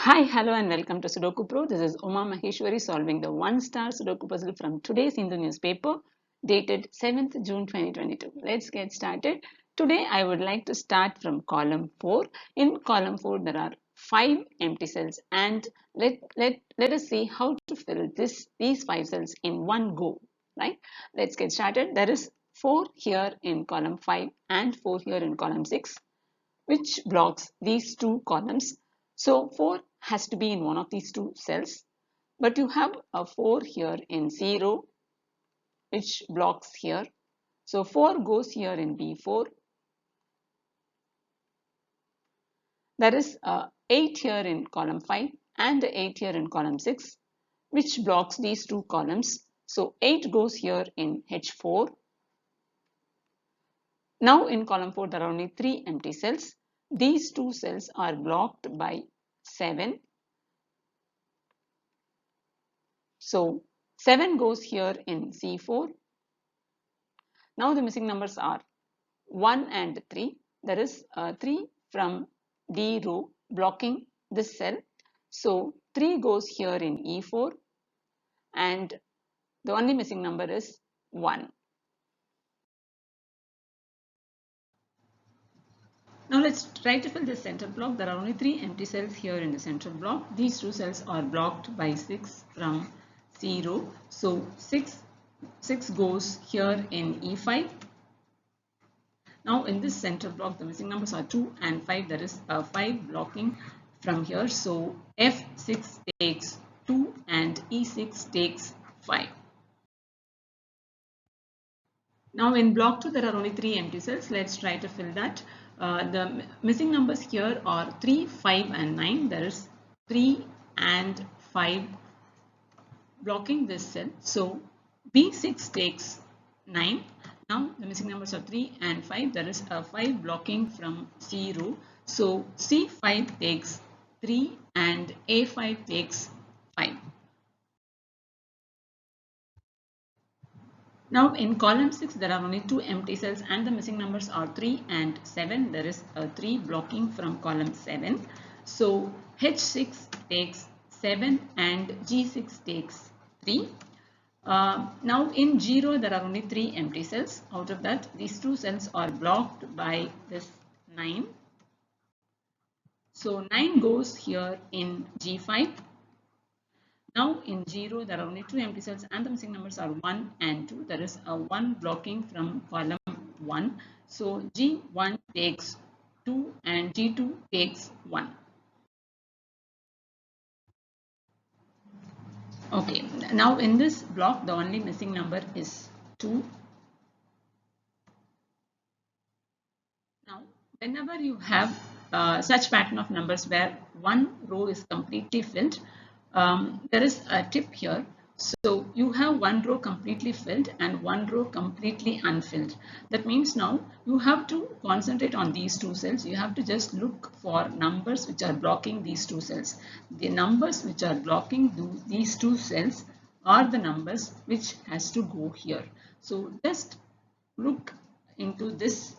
Hi, hello, and welcome to Sudoku Pro. This is Uma Maheshwari solving the one-star Sudoku puzzle from today's Hindu newspaper dated 7th June 2022. Let's get started. Today, I would like to start from column 4. In column 4, there are 5 empty cells, and let us see how to fill these 5 cells in one go. Right? Let's get started. There is 4 here in column 5 and 4 here in column 6, which blocks these two columns. So 4 has to be in one of these two cells, but you have a 4 here in 0, which blocks here. So 4 goes here in B4. There is a 8 here in column 5 and 8 here in column 6, which blocks these two columns. So 8 goes here in H4. Now in column 4, there are only 3 empty cells. These two cells are blocked by 7. So 7 goes here in C4. Now the missing numbers are 1 and 3. There is 3 from D row blocking this cell. So 3 goes here in E4 and the only missing number is 1. Now let's try to fill this center block. There are only 3 empty cells here in the central block. These two cells are blocked by 6 from 0. So 6 goes here in E5. Now in this center block, the missing numbers are 2 and 5. There is a 5 blocking from here. So F6 takes 2 and E6 takes 5. Now in block 2, there are only 3 empty cells. Let's try to fill that. The missing numbers here are 3, 5 and 9. There is 3 and 5 blocking this cell. So B6 takes 9. Now the missing numbers are 3 and 5. There is a 5 blocking from C row. So C5 takes 3 and A5 takes 5. Now in column 6, there are only 2 empty cells and the missing numbers are 3 and 7. There is a 3 blocking from column 7. So H6 takes 7 and G6 takes 3. Now in 0, there are only 3 empty cells. Out of that, these two cells are blocked by this 9. So 9 goes here in G5. Now in 0, there are only 2 empty cells and the missing numbers are 1 and 2. There is a 1 blocking from column 1. So G1 takes 2 and G2 takes 1. Okay, now in this block, the only missing number is 2. Now, whenever you have such pattern of numbers where one row is completely filled, there is a tip here. So you have one row completely filled and one row completely unfilled. That means now you have to concentrate on these two cells. You have to just look for numbers which are blocking these two cells. The numbers which are blocking these two cells are the numbers which has to go here. So just look into these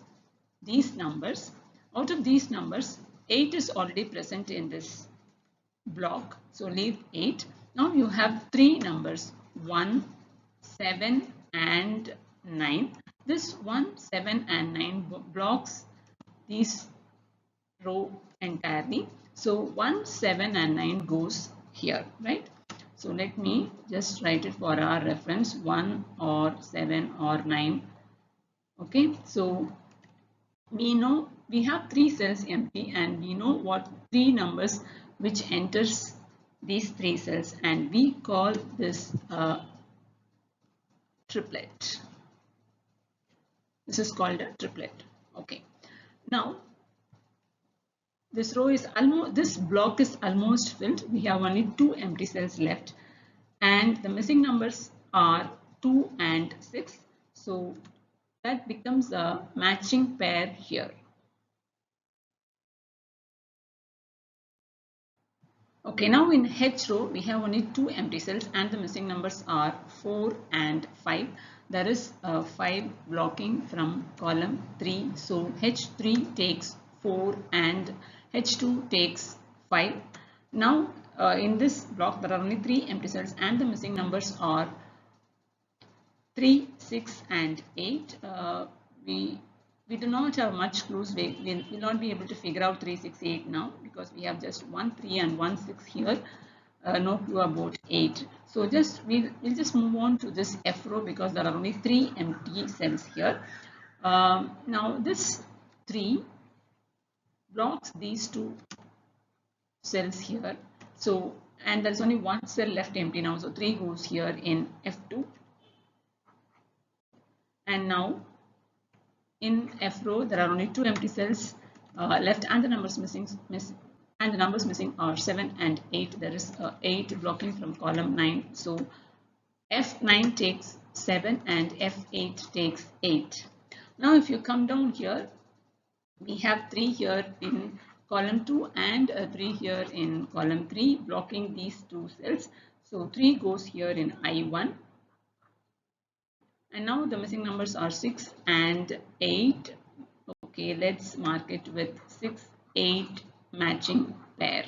numbers. Out of these numbers, 8 is already present in this block, so leave 8. Now you have 3 numbers, 1, 7 and 9. This 1, 7 and 9 blocks this row entirely. So 1, 7 and 9 goes here, right? So let me just write it for our reference, 1 or 7 or 9. Okay, so we know we have 3 cells empty and we know what 3 numbers which enters these 3 cells, and we call this a triplet. This is called a triplet. Okay, now this block is almost filled. We have only 2 empty cells left and the missing numbers are 2 and 6. So that becomes a matching pair here. Okay, now in H row, we have only 2 empty cells and the missing numbers are 4 and 5. There is a 5 blocking from column 3. So H3 takes 4 and H2 takes 5. Now in this block there are only 3 empty cells and the missing numbers are 3, 6 and 8. We do not have much clues. We will not be able to figure out 3, 6, 8 now because we have just 1 3 and 1 6 here. No clue about 8. So we'll just move on to this F row because there are only 3 empty cells here. Now this 3 blocks these 2 cells here. So, and there's only 1 cell left empty now. So 3 goes here in F2. And now in F row there are only 2 empty cells left and the numbers missing are 7 and 8. There is 8 blocking from column 9. So F9 takes 7 and F8 takes 8. Now if you come down here, we have 3 here in column 2 and 3 here in column 3 blocking these 2 cells. So 3 goes here in I1. And now the missing numbers are 6 and 8. Okay, let's mark it with 6, 8 matching pair.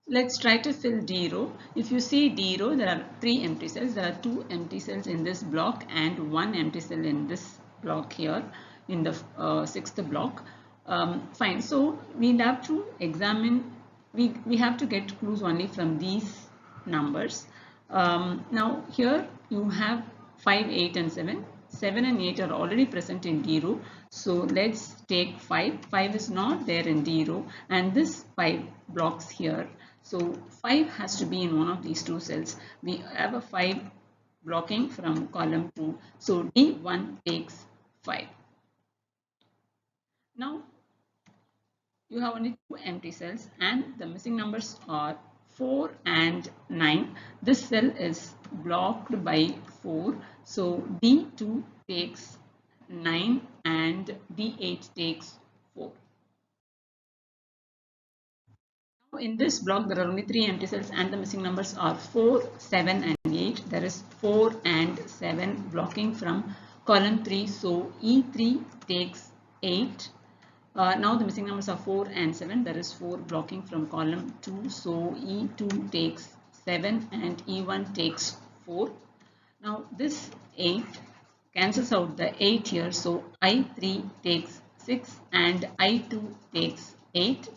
Let's try to fill D row. If you see D row, there are 3 empty cells. There are 2 empty cells in this block and 1 empty cell in this block here in the 6th block. Fine. So we'll have to examine, we have to get clues only from these numbers. Now here you have 5, 8 and 7. 7 and 8 are already present in D row. So let's take 5. 5 is not there in D row and this 5 blocks here. So 5 has to be in one of these 2 cells. We have a 5 blocking from column 2. So D1 takes 5. Now you have only 2 empty cells and the missing numbers are 4 and 9. This cell is blocked by 4. So D2 takes 9 and D8 takes 4. Now in this block there are only 3 empty cells and the missing numbers are 4, 7 and 8. There is 4 and 7 blocking from column 3. So E3 takes 8. Now the missing numbers are 4 and 7. There is 4 blocking from column 2. So E2 takes 7 and E1 takes 4. Now this 8 cancels out the 8 here. So I3 takes 6 and I2 takes 8.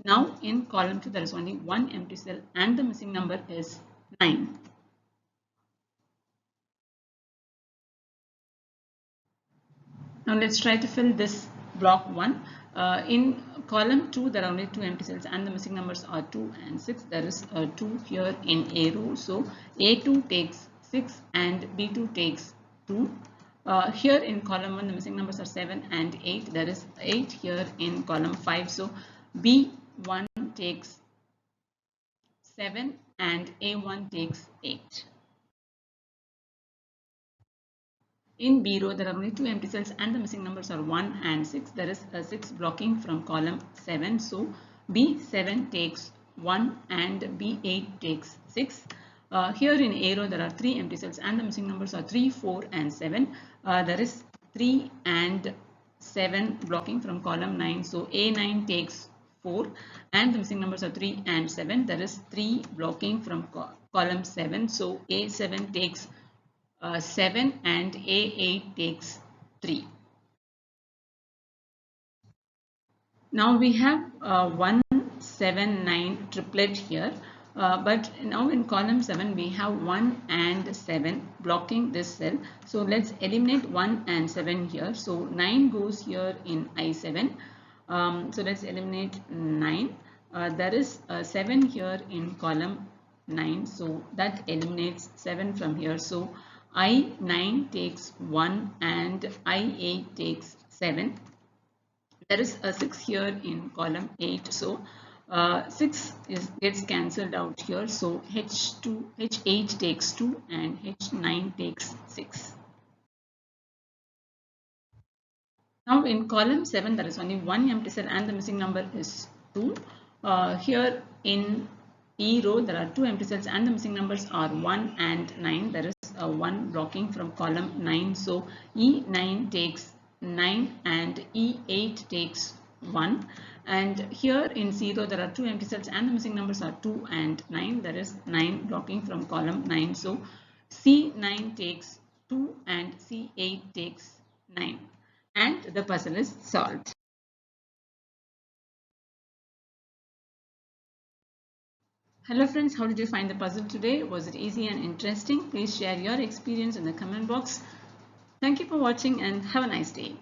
Now in column 2 there is only 1 empty cell and the missing number is 9. Now let's try to fill this block 1. In column 2 there are only 2 empty cells and the missing numbers are 2 and 6. There is 2 here in A row. So A2 takes 6 and B2 takes 2. Here in column 1 the missing numbers are 7 and 8. There is 8 here in column 5. So B1 takes 7 and A1 takes 8. In B row, there are only 2 empty cells and the missing numbers are 1 and 6. There is a 6 blocking from column 7. So B7 takes 1 and B8 takes 6. Here in A row, there are 3 empty cells and the missing numbers are 3, 4 and 7. There is 3 and 7 blocking from column 9. So A9 takes 4 and the missing numbers are 3 and 7. There is 3 blocking from column 7. So A7 takes 7 and A8 takes 3. Now we have 1, 7, 9 triplet here. But now in column 7 we have 1 and 7 blocking this cell. So let's eliminate 1 and 7 here. So 9 goes here in I7. So let's eliminate 9. There is 7 here in column 9. So that eliminates 7 from here. So I9 takes 1 and I8 takes 7. There is a 6 here in column 8. So 6 gets cancelled out here. So H8 takes 2 and H9 takes 6. Now in column 7 there is only 1 empty cell and the missing number is 2. Here in E row there are 2 empty cells and the missing numbers are 1 and 9. There is a 1 blocking from column 9. So E9 takes 9 and E8 takes 1, and here in 0 there are 2 empty cells and the missing numbers are 2 and 9. There is 9 blocking from column 9, so C9 takes 2 and C8 takes 9, and the puzzle is solved. Hello friends, how did you find the puzzle today? Was it easy and interesting? Please share your experience in the comment box. Thank you for watching and have a nice day.